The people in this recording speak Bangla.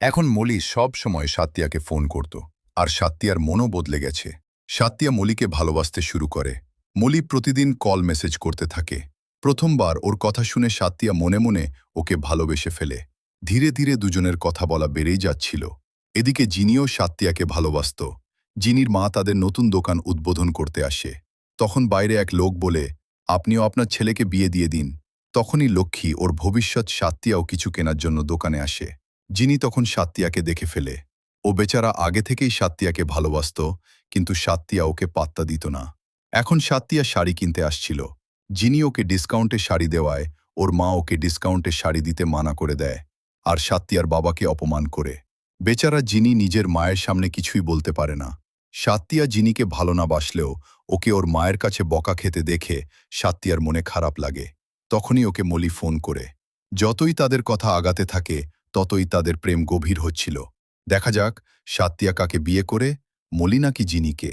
এখন মলি সব সময় সাত্তিয়াকে ফোন করত, আর সাত্তিয়ার মনও বদলে গেছে। সাত্তিয়া মলিকে ভালোবাসতে শুরু করে। মলি প্রতিদিন কল মেসেজ করতে থাকে। প্রথমবার ওর কথা শুনে সাত্তিয়া মনে মনে ওকে ভালোবেসে ফেলে। ধীরে ধীরে দুজনের কথা বলা বেড়েই যাচ্ছিল। এদিকে জিনিও সাত্তিয়াকে ভালোবাসত। জিনির মা তাদের নতুন দোকান উদ্বোধন করতে আসে। তখন বাইরে এক লোক বলে, আপনিও আপনার ছেলেকে বিয়ে দিয়ে দিন। তখনই লক্ষ্মী, ওর ভবিষ্যৎ সাত্তিয়াও কিছু কেনার জন্য দোকানে আসে। জিনি তখন সাত্তিয়াকে দেখে ফেলে। ও বেচারা আগে থেকেই সাত্তিয়াকে ভালোবাসত, কিন্তু সাত্তিয়া ওকে পাত্তা দিত না। এখন সাত্তিয়া শাড়ি কিনতে আসছিল। জিনি ওকে ডিসকাউন্টে শাড়ি দেওয়ায় ওর মা ওকে ডিসকাউন্টে শাড়ি দিতে মানা করে দেয়, আর সাত্তিয়ার বাবাকে অপমান করে। বেচারা জিনি নিজের মায়ের সামনে কিছুই বলতে পারে না। সাত্তিয়া জিনিকে ভালো না বাসলেও ওকে ওর মায়ের কাছে বকা খেতে দেখে সাত্তিয়ার মনে খারাপ লাগে। তখনই ওকে মলি ফোন করে। যতই তাদের কথা আগাতে থাকে, ততই তাদের প্রেম গভীর হচ্ছিল। দেখা যাক সাত্তিয়া কাকে বিয়ে করে, মলি নাকি জিনিকে।